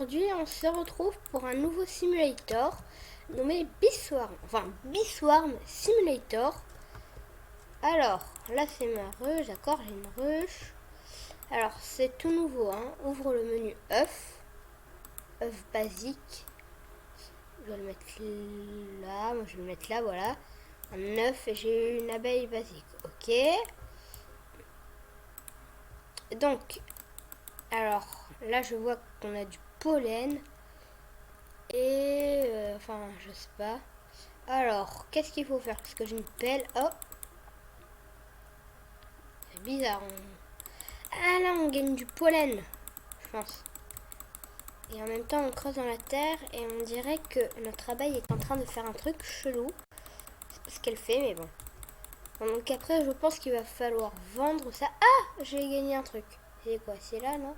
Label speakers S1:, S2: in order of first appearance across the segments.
S1: aujourd'hui on se retrouve pour un nouveau simulator nommé Beeswarm, enfin Beeswarm Simulator. Alors là c'est ma ruche, d'accord, j'ai une ruche. Alors c'est tout nouveau, hein. Ouvre le menu œuf basique. Je vais le mettre là, moi je vais le mettre là, voilà. Un œuf et j'ai une abeille basique, ok. Donc, alors là je vois qu'on a du pollen. Et enfin, je sais pas. Alors, qu'est-ce qu'il faut faire? Parce que j'ai une pelle. Oh, c'est bizarre. Ah là, on gagne du pollen, je pense. Et en même temps, on creuse dans la terre et on dirait que notre abeille est en train de faire un truc chelou. C'est pas ce qu'elle fait, mais bon. Donc après, je pense qu'il va falloir vendre ça. Ah, j'ai gagné un truc. C'est quoi? C'est là, non?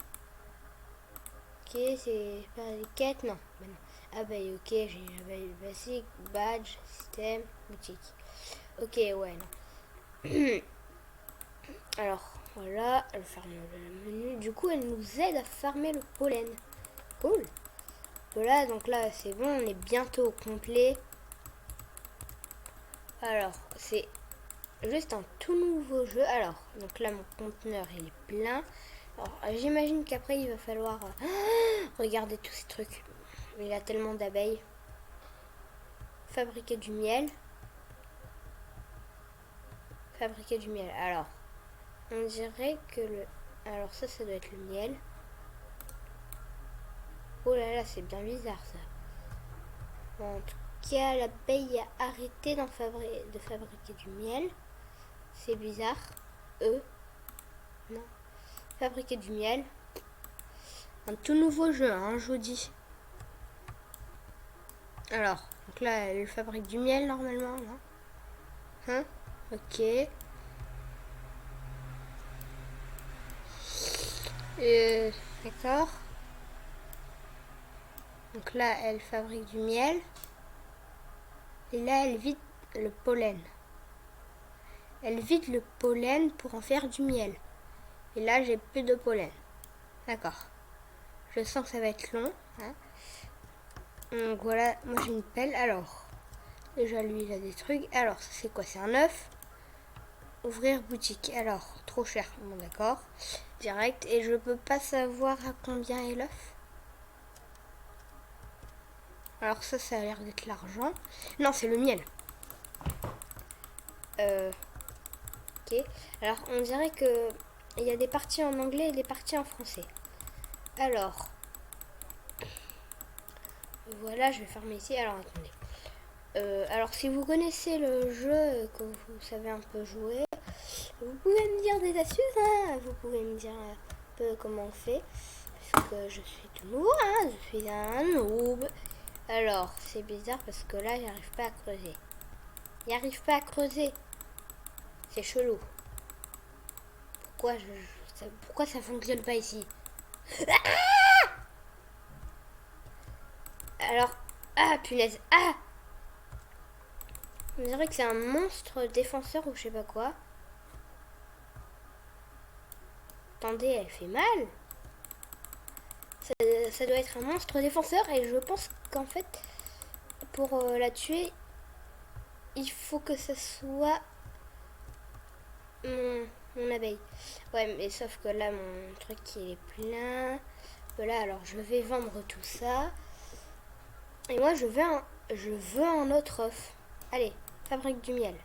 S1: Ok, c'est pas les quêtes, non. Mais non. Abeille, ok, j'ai une abeille basique, badge, système, boutique. Ok, ouais, non. Alors, voilà, elle ferme le menu. Du coup, elle nous aide à farmer le pollen. Cool. Voilà, donc là, c'est bon, on est bientôt au complet. Alors, c'est juste un tout nouveau jeu. Alors, donc là, mon conteneur, il est plein. Alors, j'imagine qu'après, il va falloir regarder tous ces trucs. Il a tellement d'abeilles. Fabriquer du miel. Fabriquer du miel. Alors, on dirait que le... Alors ça doit être le miel. Oh là là, c'est bien bizarre ça. En tout cas, l'abeille a arrêté de fabriquer du miel. C'est bizarre. Non. Fabriquer du miel. Un tout nouveau jeu, hein, je vous dis. Alors, donc là, elle fabrique du miel normalement, non? Hein? Ok. D'accord. Donc là, elle fabrique du miel. Et là, elle vide le pollen. Elle vide le pollen pour en faire du miel. Et là, j'ai plus de pollen. D'accord. Je sens que ça va être long. Hein. Donc voilà, moi j'ai une pelle. Alors, déjà lui, il a des trucs. Alors, ça c'est quoi? C'est un œuf. Ouvrir boutique. Alors, trop cher. Bon, d'accord. Direct. Et je peux pas savoir à combien est l'œuf. Alors ça a l'air d'être l'argent. Non, c'est le miel. Ok. Alors, on dirait que il y a des parties en anglais et des parties en français. Alors, voilà, je vais fermer ici. Alors, attendez. Alors, si vous connaissez le jeu, que vous savez un peu jouer, vous pouvez me dire des astuces. Hein, vous pouvez me dire un peu comment on fait. Parce que je suis tout nouveau. Hein, je suis un noob. Alors, c'est bizarre parce que là, j'arrive pas à creuser. J'arrive pas à creuser. C'est chelou. Pourquoi ça fonctionne pas ici? Alors, ah punaise, ah! On dirait que c'est un monstre défenseur ou je sais pas quoi. Attendez, elle fait mal. Ça doit être un monstre défenseur et je pense qu'en fait, pour la tuer, il faut que ce soit mon abeille. Ouais, mais sauf que là, mon truc, il est plein. Voilà, alors je vais vendre tout ça. Et moi, je veux un autre œuf. Allez, fabrique du miel.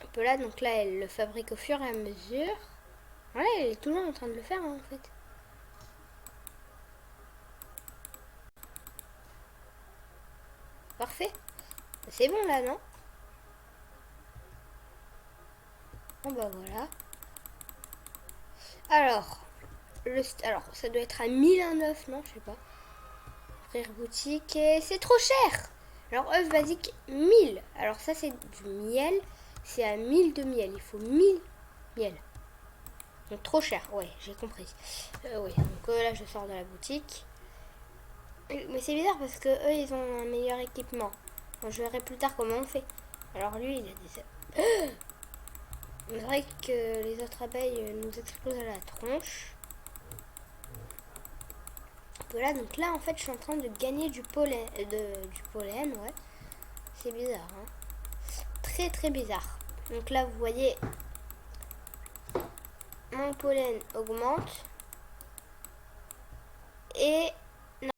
S1: Un peu là, donc là, elle le fabrique au fur et à mesure. Ouais, elle est toujours en train de le faire, hein, en fait. Parfait. C'est bon, là, non? Bon, bah voilà. Alors, ça doit être à 1009, non? Je sais pas. Ouvrir boutique et c'est trop cher. Alors, œuf basique, 1000. Alors, ça, c'est du miel. C'est à 1000 de miel. Il faut 1000 miel. Donc, trop cher. Ouais, j'ai compris. Oui, donc là, je sors de la boutique. Mais c'est bizarre parce que eux, ils ont un meilleur équipement. Bon, je verrai plus tard comment on fait. Alors, lui, il a des... On dirait que les autres abeilles nous explosent à la tronche. Voilà, donc là, en fait, je suis en train de gagner du pollen. Du pollen, ouais. C'est bizarre, hein. Très, très bizarre. Donc là, vous voyez, mon pollen augmente. Et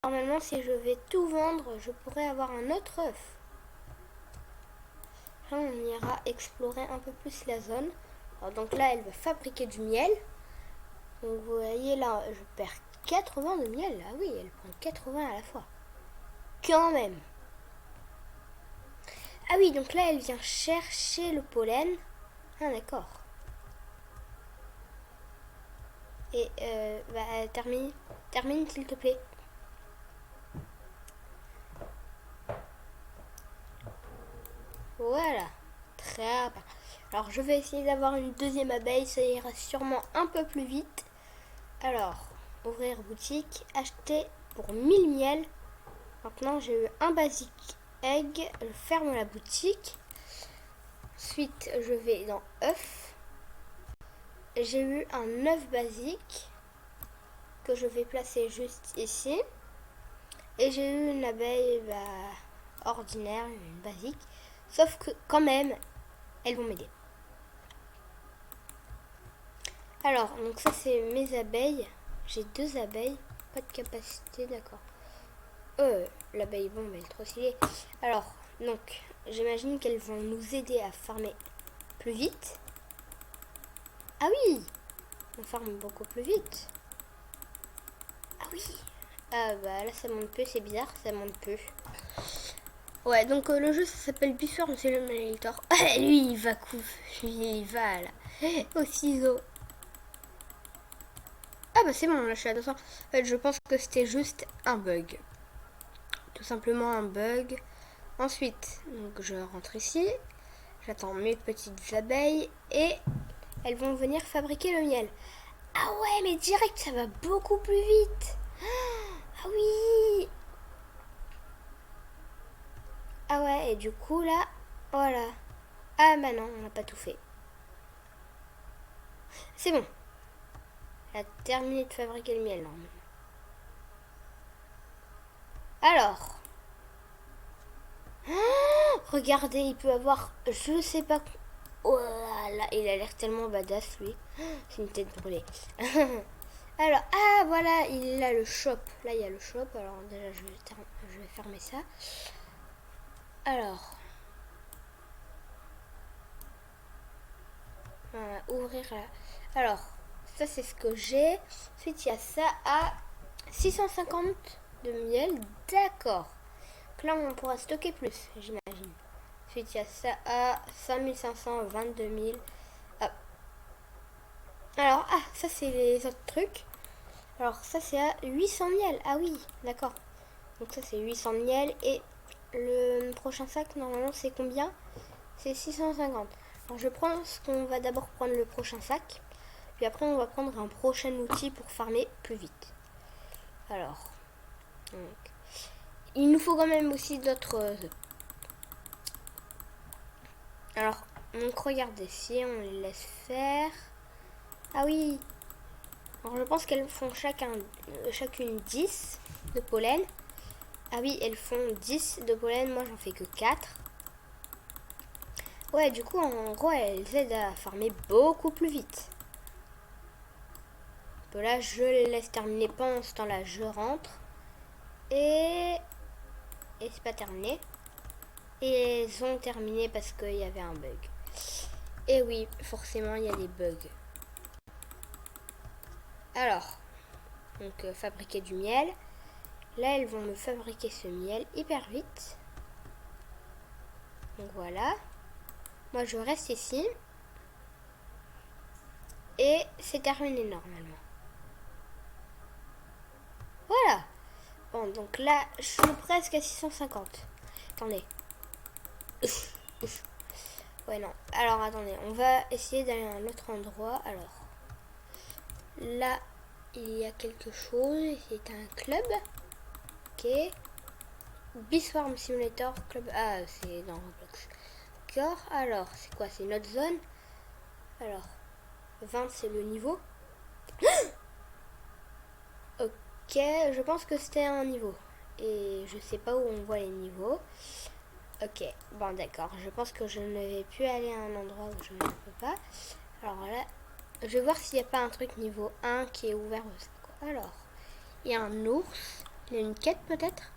S1: normalement, si je vais tout vendre, je pourrais avoir un autre œuf. Là, on ira explorer un peu plus la zone. Alors, donc là, elle va fabriquer du miel. Donc vous voyez là, je perds 80 de miel. Ah oui, elle prend 80 à la fois. Quand même. Ah oui, donc là, elle vient chercher le pollen. Ah d'accord. Et termine s'il te plaît. Voilà. Très bien. Alors je vais essayer d'avoir une deuxième abeille, ça ira sûrement un peu plus vite. Alors, ouvrir boutique, acheter pour 1000 miel. Maintenant j'ai eu un basic egg, je ferme la boutique. Ensuite je vais dans œuf. J'ai eu un œuf basique que je vais placer juste ici. Et j'ai eu une abeille ordinaire, une basique. Sauf que quand même, elles vont m'aider. Alors, donc ça c'est mes abeilles. J'ai 2 abeilles. Pas de capacité, d'accord. L'abeille bombe, elle est trop stylée. Alors, donc, j'imagine qu'elles vont nous aider à farmer plus vite. Ah oui, on farme beaucoup plus vite. Ah oui. Ah bah là ça monte peu, c'est bizarre, ça monte peu. Ouais, donc le jeu ça s'appelle Bifurn Simulator. Lui il va il va là, au ciseau. Ah bah c'est bon, là je suis à 200. En fait, je pense que c'était juste un bug. Tout simplement un bug. Ensuite, donc je rentre ici. J'attends mes petites abeilles et elles vont venir fabriquer le miel. Ah ouais, mais direct, ça va beaucoup plus vite. Ah oui. Ah ouais, et du coup là, voilà. Ah bah non, on n'a pas tout fait. C'est bon. Elle a terminé de fabriquer le miel normalement. Alors. Oh, regardez, il peut avoir, je sais pas. Oh là, il a l'air tellement badass lui. C'est une tête brûlée. Alors, ah voilà, il a le shop. Là, il y a le shop. Alors déjà, je vais fermer ça. Alors, ouvrir là. Alors, ça c'est ce que j'ai. Ensuite, il y a ça à 650 de miel. D'accord. Donc là, on pourra stocker plus, j'imagine. Ensuite, il y a ça à 5500, 22 000. Ah. Alors, ça c'est les autres trucs. Alors, ça c'est à 800 miel. Ah oui, d'accord. Donc ça c'est 800 miel. Et le prochain sac, normalement, c'est combien? C'est 650. Alors, je pense qu'on va d'abord prendre le prochain sac. Puis après, on va prendre un prochain outil pour farmer plus vite. Alors, donc, il nous faut quand même aussi d'autres œufs. Alors, donc regardez, si on les laisse faire. Ah oui. Alors je pense qu'elles font chacune 10 de pollen. Ah oui, elles font 10 de pollen, moi j'en fais que 4. Ouais, du coup, en gros, elles aident à farmer beaucoup plus vite. Donc là, je les laisse terminer. Pendant ce temps-là, je rentre. Et c'est pas terminé. Et elles ont terminé parce qu'il y avait un bug. Et oui, forcément, il y a des bugs. Alors, donc fabriquer du miel. Là, elles vont me fabriquer ce miel hyper vite. Donc voilà. Moi, je reste ici. Et c'est terminé normalement. Voilà. Bon, donc là, je suis presque à 650. Attendez. Ouais, non. Alors, attendez. On va essayer d'aller à un autre endroit. Alors, là, il y a quelque chose. C'est un club. Ok. Bee-Swarm Simulator Club. Ah, c'est dans Roblox. D'accord. Alors, c'est quoi? C'est notre zone. Alors, 20 c'est le niveau. Ok, je pense que c'était un niveau. Et je sais pas où on voit les niveaux. Ok, bon d'accord. Je pense que je ne vais plus aller à un endroit où je ne peux pas. Alors là, je vais voir s'il n'y a pas un truc niveau 1 qui est ouvert. Alors, il y a un ours. Il y a une quête peut-être.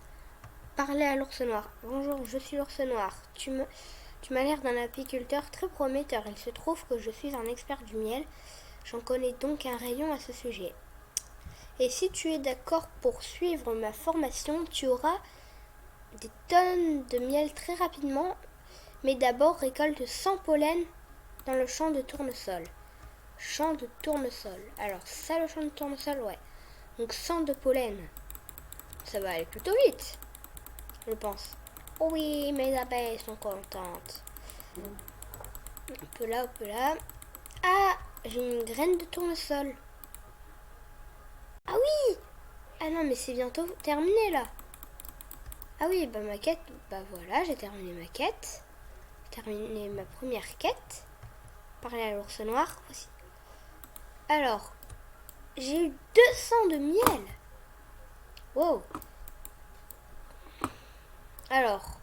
S1: Parler à l'ours noir. Bonjour, je suis l'ours noir. Tu m'as l'air d'un apiculteur très prometteur. Il se trouve que je suis un expert du miel. J'en connais donc un rayon à ce sujet. Et si tu es d'accord pour suivre ma formation, tu auras des tonnes de miel très rapidement. Mais d'abord, récolte 100 pollen dans le champ de tournesol. Champ de tournesol. Alors ça, le champ de tournesol, ouais. Donc 100 de pollen. Ça va aller plutôt vite, je pense. Oh oui, mes abeilles sont contentes. Un peu là, un peu là. Ah, j'ai une graine de tournesol. Ah oui. Ah non, mais c'est bientôt terminé là. Ah oui, bah ma quête, bah voilà, j'ai terminé ma quête. J'ai terminé ma première quête. Parler à l'ours noir aussi. Alors, j'ai eu 200 de miel. Wow. Alors,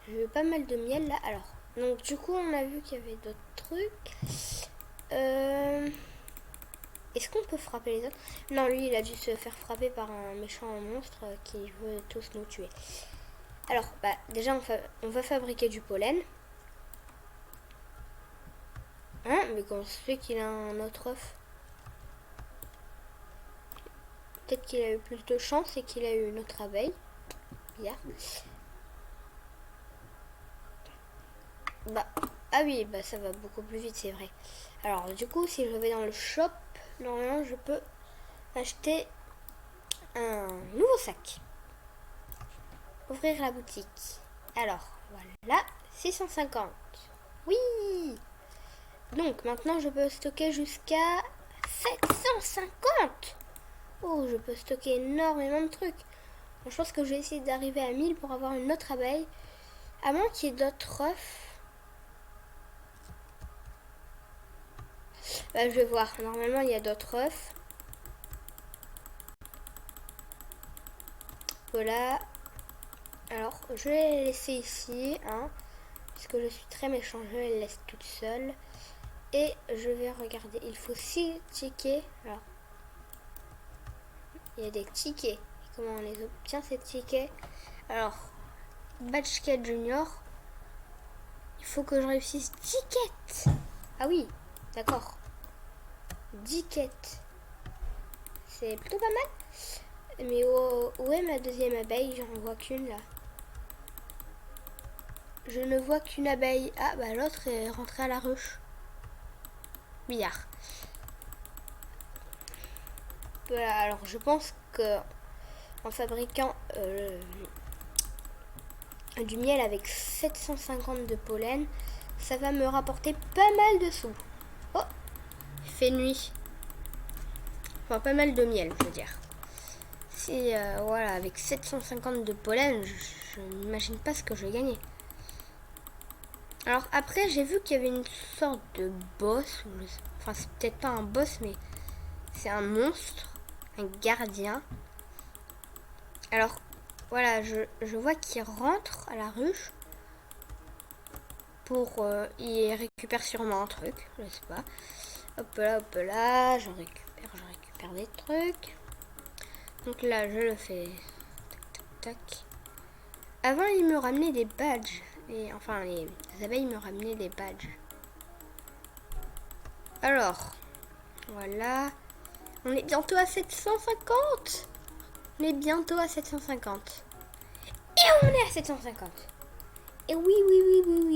S1: j'ai eu pas mal de miel là. Alors, donc du coup, on a vu qu'il y avait d'autres trucs. Est-ce qu'on peut frapper les autres? Non, lui, il a dû se faire frapper par un méchant monstre qui veut tous nous tuer. Alors, bah, déjà, on va fabriquer du pollen. Hein? Mais comment se fait qu'il a un autre œuf? Peut-être qu'il a eu plus de chance et qu'il a eu une autre abeille. Bizarre. Bah, ah oui, bah ça va beaucoup plus vite, c'est vrai. Alors, du coup, si je vais dans le shop, normalement, je peux acheter un nouveau sac. Ouvrir la boutique. Alors, voilà, 650. Oui! Donc, maintenant, je peux stocker jusqu'à 750. Oh, je peux stocker énormément de trucs. Bon, je pense que je vais essayer d'arriver à 1000 pour avoir une autre abeille. À moins qu'il y ait d'autres œufs. Bah, je vais voir. Normalement, il y a d'autres œufs. Voilà. Alors, je vais les laisser ici, hein, puisque je suis très méchant, je les laisse toutes seules. Et je vais regarder. Il faut 6 tickets. Alors, il y a des tickets. Comment on les obtient, ces tickets? Alors, Badge Quête Junior. Il faut que je réussisse 10 quêtes. Ah oui, d'accord. 10 quêtes. C'est plutôt pas mal. Mais où est ma deuxième abeille? J'en vois qu'une là. Je ne vois qu'une abeille. Ah bah l'autre est rentrée à la ruche. Bizarre. Voilà, alors je pense que en fabriquant du miel avec 750 de pollen, ça va me rapporter pas mal de sous. Oh, il fait nuit. Enfin, pas mal de miel, je veux dire. Si, voilà, avec 750 de pollen, je n'imagine pas ce que je vais gagner. Alors après, j'ai vu qu'il y avait une sorte de boss. Enfin, c'est peut-être pas un boss, mais c'est un monstre, un gardien. Alors, voilà, je vois qu'il rentre à la ruche. Il récupère sûrement un truc, je sais pas. Hop là, je récupère des trucs. Donc là, je le fais. Tac, tac. Avant, il me ramenait des badges. Et enfin, les abeilles me ramenaient des badges. Alors, voilà. On est bientôt à 750. On est bientôt à 750. Et on est à 750. Et oui,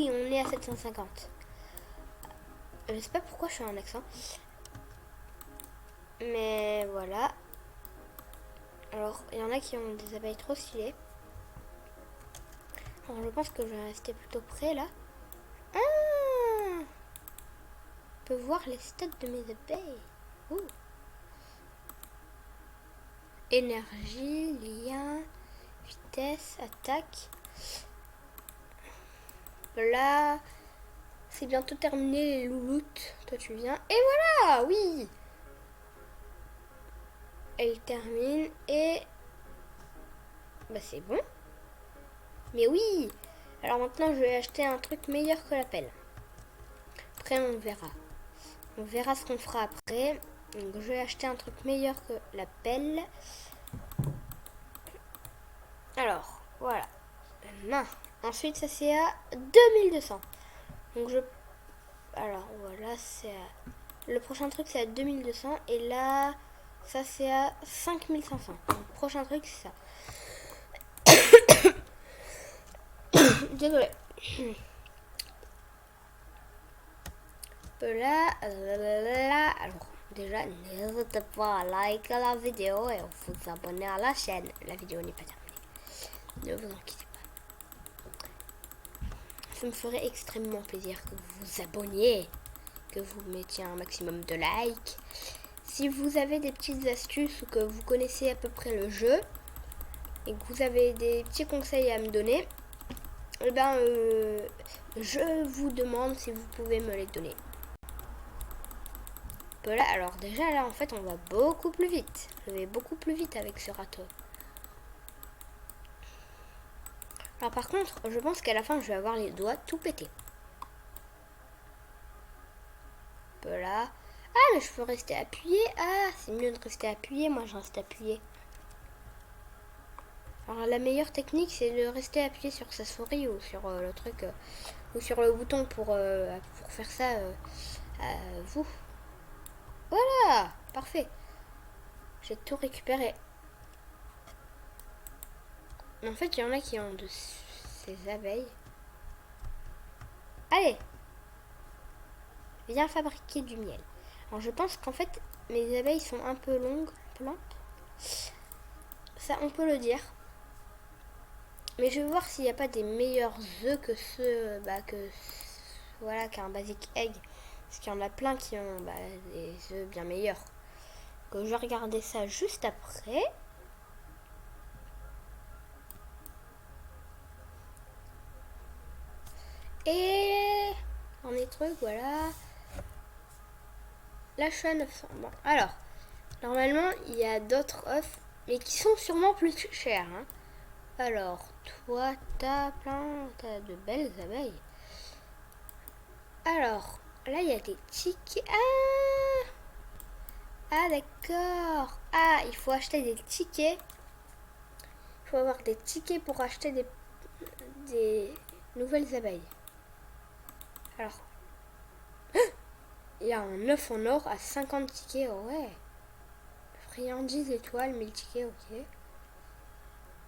S1: on est à 750. Je sais pas pourquoi je suis en accent. Mais voilà. Alors, il y en a qui ont des abeilles trop stylées. Alors, je pense que je vais rester plutôt près là. Ah, on peut voir les stats de mes abeilles. Ouh. Énergie, lien, vitesse, attaque. Là. C'est bientôt terminé les louloutes. Toi tu viens. Et voilà, oui. Elle termine et... Bah c'est bon. Mais oui. Alors maintenant je vais acheter un truc meilleur que la pelle. Après on verra. On verra ce qu'on fera après. Donc je vais acheter un truc meilleur que la pelle. Alors, voilà. Main. Ensuite ça c'est à 2200. Donc je... Alors voilà, c'est à... Le prochain truc c'est à 2200 et là ça c'est à 5500. Le prochain truc c'est ça. Désolé. Là, alors déjà n'hésitez pas à liker la vidéo et vous abonner à la chaîne. La vidéo n'est pas terminée. Ne vous inquiétez pas. Ça me ferait extrêmement plaisir que vous vous abonniez, que vous mettiez un maximum de likes. Si vous avez des petites astuces ou que vous connaissez à peu près le jeu et que vous avez des petits conseils à me donner, eh ben, je vous demande si vous pouvez me les donner. Voilà, alors déjà là en fait on va beaucoup plus vite. Je vais beaucoup plus vite avec ce râteau. Alors par contre, je pense qu'à la fin je vais avoir les doigts tout pétés. Voilà. Ah mais je peux rester appuyé. Ah c'est mieux de rester appuyé, moi je reste appuyé. Alors la meilleure technique c'est de rester appuyé sur sa souris ou sur le truc ou sur le bouton pour faire ça vous. Voilà, parfait. J'ai tout récupéré. En fait, il y en a qui ont de ces abeilles. Allez, viens fabriquer du miel. Alors je pense qu'en fait, mes abeilles sont un peu longues, lentes. Ça, on peut le dire. Mais je vais voir s'il n'y a pas des meilleurs œufs que ceux, voilà, qu'un basic egg. Parce qu'il y en a plein qui ont des œufs bien meilleurs. Donc je vais regarder ça juste après. Et dans les trucs, voilà. Là, je suis à 900. Bon, alors, normalement, il y a d'autres œufs, mais qui sont sûrement plus chers. Hein. Alors, toi, t'as de belles abeilles. Alors, là, il y a des tickets. Ah, d'accord. Ah, il faut acheter des tickets. Il faut avoir des tickets pour acheter des nouvelles abeilles. Alors, il y a un œuf en or à 50 tickets. Oh ouais. Friandises étoiles, 1000 tickets, ok.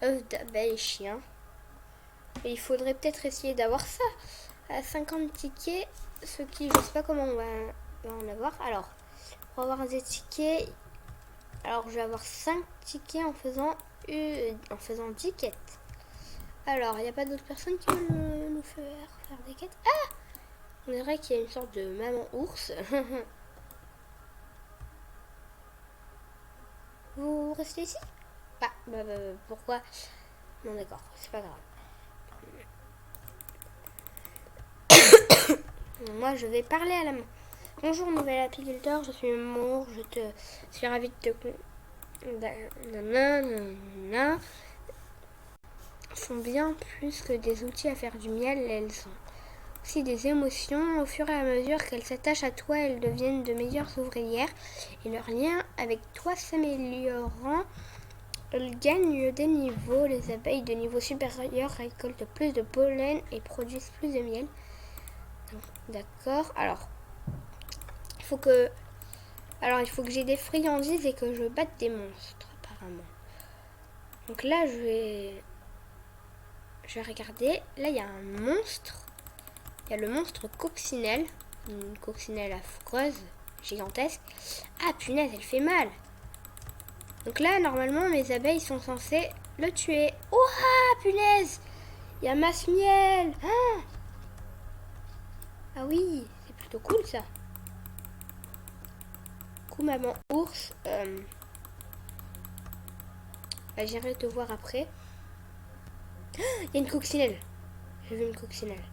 S1: Œuf d'abeille chien. Et il faudrait peut-être essayer d'avoir ça à 50 tickets. Ce qui, je sais pas comment on va en avoir. Alors, pour avoir des tickets, alors je vais avoir 5 tickets en faisant 10 quêtes. Alors, il n'y a pas d'autres personnes qui veulent nous faire des quêtes. Ah, on dirait qu'il y a une sorte de maman ours. Vous restez ici? Pourquoi? Non, d'accord, c'est pas grave. Moi, je vais parler à la main. Bonjour, nouvel apiculteur, je suis Mamour, je suis ravie de te... Nanana. Sont bien plus que des outils à faire du miel, elles sont aussi des émotions. Au fur et à mesure qu'elles s'attachent à toi, elles deviennent de meilleures ouvrières et leur lien avec toi s'améliorant. Elles gagnent des niveaux. Les abeilles de niveau supérieur récoltent plus de pollen et produisent plus de miel. D'accord. Alors, il faut que j'ai des friandises et que je batte des monstres, apparemment. Donc là, je vais regarder. Là, il y a un monstre. Il y a le monstre coccinelle. Une coccinelle affreuse, gigantesque. Ah, punaise, elle fait mal. Donc là, normalement, mes abeilles sont censées le tuer. Oh, ah, punaise! Il y a masse miel. Ah oui, c'est plutôt cool, ça. Du coup, maman ours... j'irai te voir après. Il y a une coccinelle. J'ai vu une coccinelle.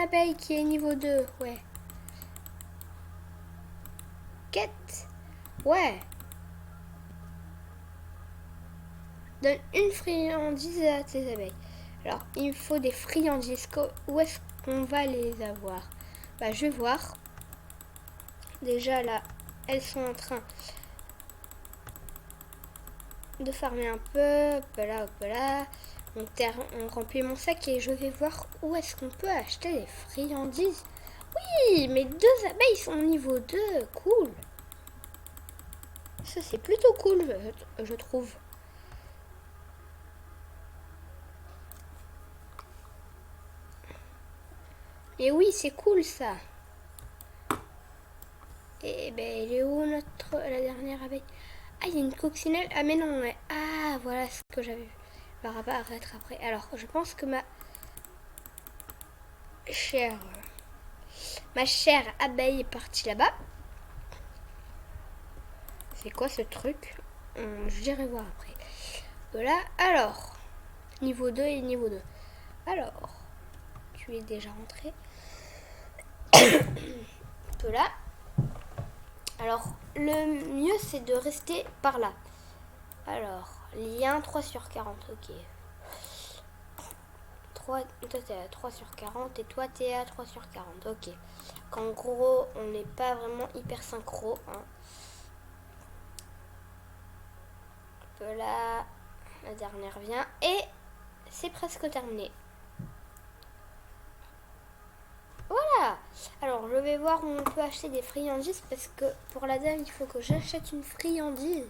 S1: abeille qui est niveau 2. Ouais. Quête. Ouais. Donne une friandise à tes abeilles. Alors, il me faut des friandises. Où est-ce qu'on va les avoir? Bah, je vais voir. Déjà, là, elles sont en train de farmer un peu. Hop là, hop là. On remplit mon sac et je vais voir où est-ce qu'on peut acheter des friandises. Oui, mes 2 abeilles sont au niveau 2. Cool. Ça, c'est plutôt cool, je trouve. Et oui, c'est cool ça. Et ben, elle est où la dernière abeille? Ah, il y a une coccinelle. Ah, mais non, ouais. Ah, voilà ce que j'avais vu. Elle va apparaître après. Alors, je pense que chère, ma chère abeille est partie là-bas. C'est quoi ce truc? Je dirai voir après. Voilà. Alors, niveau 2 et niveau 2. Alors, tu es déjà rentré. Là. Alors, le mieux, c'est de rester par là. Alors, lien 3/40, ok. 3, toi, t'es à 3/40 et toi, t'es à 3/40, ok. En gros, on n'est pas vraiment hyper synchro. Hein. Là, la dernière vient et c'est presque terminé. Voilà. Alors, je vais voir où on peut acheter des friandises parce que pour la dame, il faut que j'achète une friandise.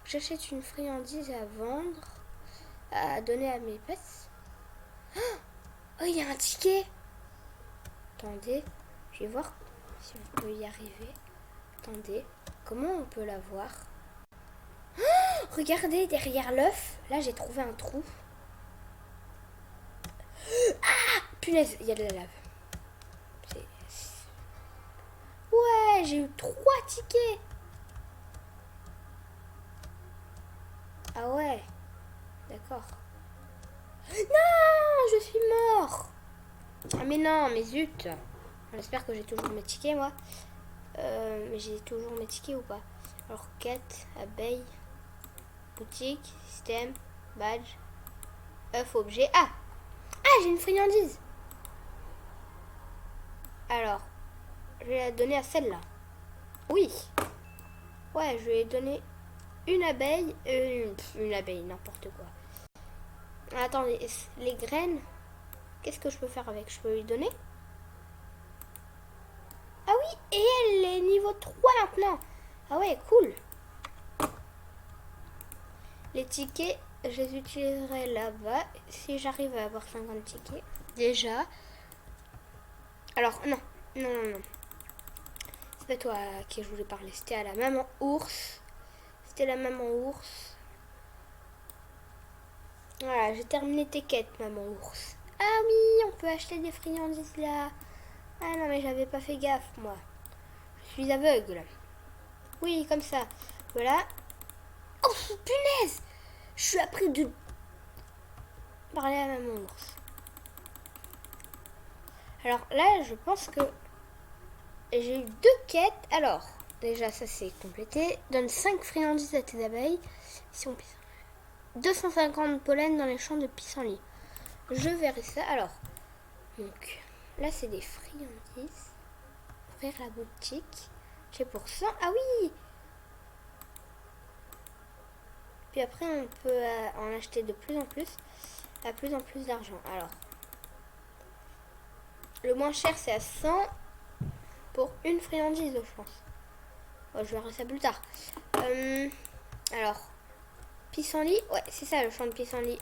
S1: J'achète une friandise à vendre, à donner à mes pets. Oh, il y a un ticket. Attendez, je vais voir si on peut y arriver. Attendez, comment on peut la voir? Oh, regardez, derrière l'œuf, là j'ai trouvé un trou. Ah, punaise, il y a de la lave. Ouais, j'ai eu 3 tickets. Ah ouais, d'accord. Non, je suis mort. Ah mais non, mais zut. J'espère que j'ai toujours mes tickets, moi. Mais j'ai toujours mes tickets ou pas? Alors, quête, abeille, boutique, système, badge, œuf, objet. Ah, j'ai une friandise. Alors, je vais la donner à celle-là. Oui. Ouais, je vais donner une abeille. Une abeille, n'importe quoi. Attendez, les graines, qu'est-ce que je peux faire avec? Je peux lui donner? Ah oui, et elle est niveau 3 maintenant. Ah ouais, cool. Les tickets, je les utiliserai là-bas si j'arrive à avoir 50 tickets. Déjà. Alors, non. C'est pas toi à qui je voulais parler. C'était à la maman ours. C'était la maman ours. Voilà, j'ai terminé tes quêtes, maman ours. Ah oui, on peut acheter des friandises là. Ah non, mais j'avais pas fait gaffe, moi. Je suis aveugle. Oui, comme ça. Voilà. Oh, punaise! Je suis appris de parler à maman ours. Alors là, je pense que j'ai eu 2 quêtes. Alors, déjà, ça c'est complété. Donne 5 friandises à tes abeilles. Si on 250 pollen dans les champs de pissenlit. Je verrai ça. Alors, donc, là c'est des friandises. Ouvrir la boutique. J'ai pour 100. Ah oui! Puis après, on peut en acheter de plus en plus. À plus en plus d'argent. Alors, le moins cher c'est à 100 pour une friandise, je pense. Bon, je verrai ça plus tard. Alors, pissenlit. Ouais, c'est ça le champ de pissenlit.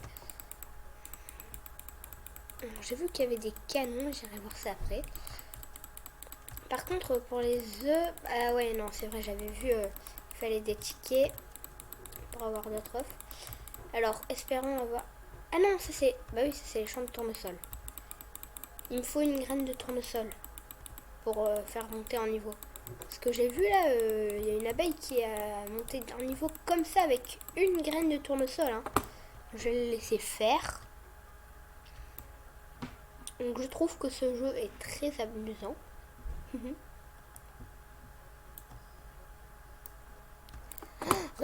S1: J'ai vu qu'il y avait des canons. J'irai voir ça après. Par contre, pour les œufs... Ah ouais, non, c'est vrai, j'avais vu... il fallait des tickets pour avoir d'autres œufs. Alors, espérons avoir... Ah non, ça c'est... Bah oui, ça c'est les champs de tournesol. Il me faut une graine de tournesol pour faire monter en niveau. Parce que j'ai vu là, il y a une abeille qui a monté en niveau comme ça avec une graine de tournesol. Hein. Je vais le laisser faire. Donc je trouve que ce jeu est très amusant.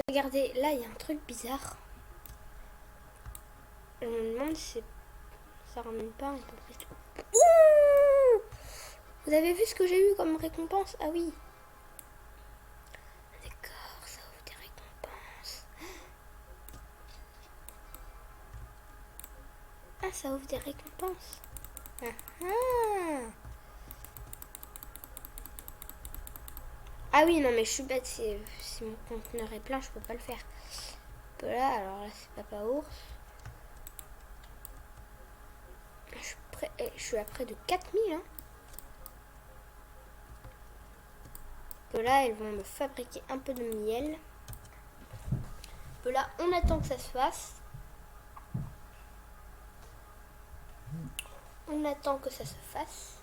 S1: Regardez, là il y a un truc bizarre. Je me demande si ça ramène pas un peu plus. Ouh, vous avez vu ce que j'ai eu comme récompense? Ah oui. D'accord, ça ouvre des récompenses. Ah, ça ouvre des récompenses. Ah, ah. Ah oui, non mais je suis bête, si mon conteneur est plein, je peux pas le faire. Là, alors là c'est Papa Ours. Je suis à près de 4000. Hein. Là, ils vont me fabriquer un peu de miel. Là, on attend que ça se fasse. On attend que ça se fasse.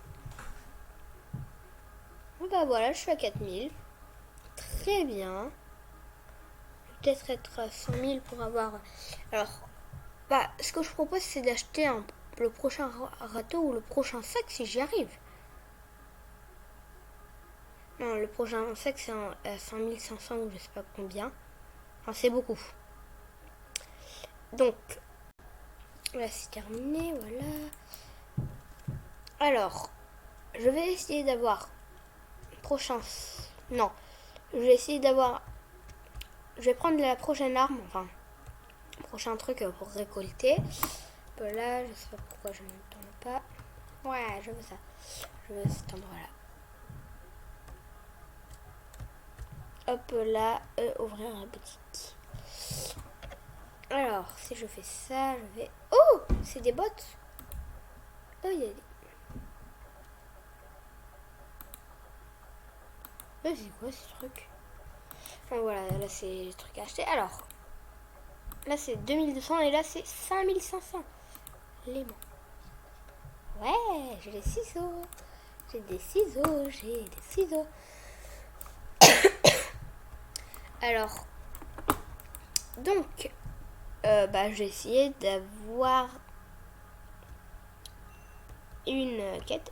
S1: Bah voilà, je suis à 4000. Très bien. Peut-être être à 100 000 pour avoir... Alors, bah, ce que je propose, c'est d'acheter le prochain râteau ou le prochain sac si j'y arrive. Non, le prochain sac, c'est à 5500 ou je sais pas combien. Enfin, c'est beaucoup. Donc, là, c'est terminé, voilà. Alors, je vais essayer d'avoir... Prochain... Non, je vais essayer d'avoir... Je vais prendre la prochaine arme, enfin... Prochain truc pour récolter. Là, je sais pas pourquoi je ne tourne pas. Ouais, je veux ça. Je veux cet endroit-là. Hop là, ouvrir la boutique. Alors, si je fais ça, je vais... Oh, c'est des bottes. Oh, il y a des... c'est quoi ce truc? Enfin, voilà, là c'est les trucs à acheter. Alors, là c'est 2200 et là c'est 5500. Les mains. Ouais, j'ai des ciseaux. J'ai des ciseaux, j'ai des ciseaux. Alors, donc, bah, j'ai essayé d'avoir une quête.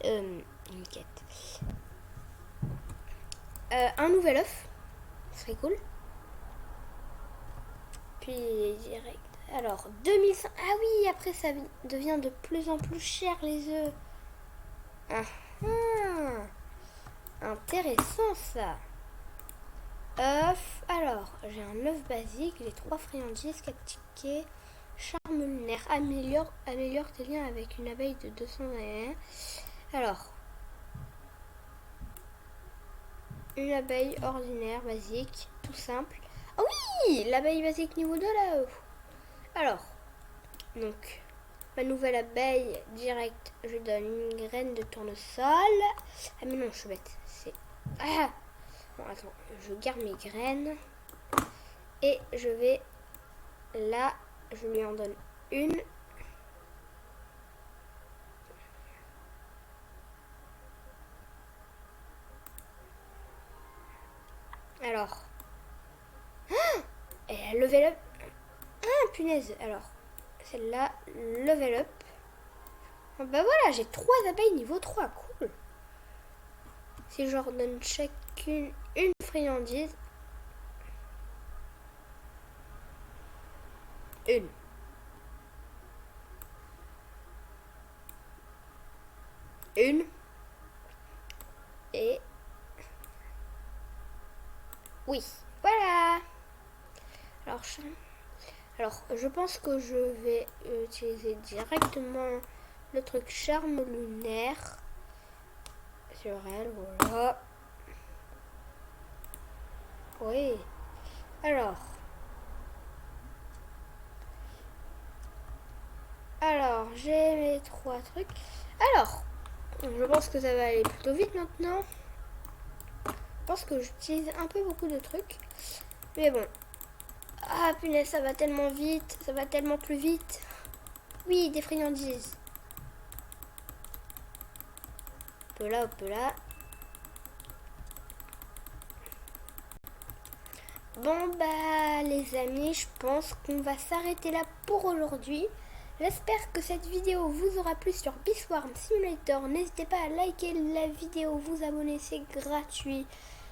S1: Un nouvel œuf. Ce serait cool. Puis direct. Alors, 2100. Ah oui, après ça devient de plus en plus cher les œufs. Ah, intéressant ça. œuf. Alors, j'ai un œuf basique, j'ai 3 friandises, 4 tickets, charme lunaire, améliore tes liens avec une abeille de 200 AR. Alors, une abeille ordinaire, basique, tout simple. Ah oui, l'abeille basique niveau 2 là. Alors, donc, ma nouvelle abeille direct, je donne une graine de tournesol. Ah mais non, je suis bête. C'est... Ah bon, attends, je garde mes graines. Et je vais... Là, je lui en donne une. Alors. Ah, elle a level up. Ah, punaise. Alors, celle-là, level up. Ah, bah voilà, j'ai 3 abeilles niveau 3. Cool. Si je leur donne chacune une friandise. Une. Une. Et... Oui, voilà. Alors, je pense que je vais utiliser directement le truc charme lunaire sur elle, voilà. Oui. Alors, j'ai mes 3 trucs. Alors, je pense que ça va aller plutôt vite maintenant. Je pense que j'utilise un peu beaucoup de trucs. Mais bon. Ah punaise, ça va tellement vite. Ça va tellement plus vite. Oui, des friandises. Hop là, hop là. Bon bah les amis, je pense qu'on va s'arrêter là pour aujourd'hui. J'espère que cette vidéo vous aura plu sur Beeswarm Simulator. N'hésitez pas à liker la vidéo, vous abonner, c'est gratuit.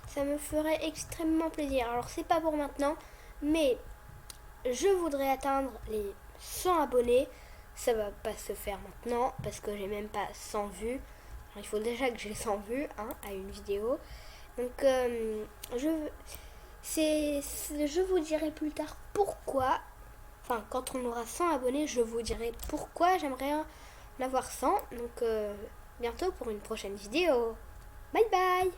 S1: Ça me ferait extrêmement plaisir. Alors c'est pas pour maintenant, mais je voudrais atteindre les 100 abonnés. Ça va pas se faire maintenant parce que j'ai même pas 100 vues. Alors, il faut déjà que j'ai 100 vues à une vidéo. Donc je vous dirai plus tard pourquoi. Enfin, quand on aura 100 abonnés, je vous dirai pourquoi j'aimerais en avoir 100. Donc bientôt pour une prochaine vidéo. Bye bye.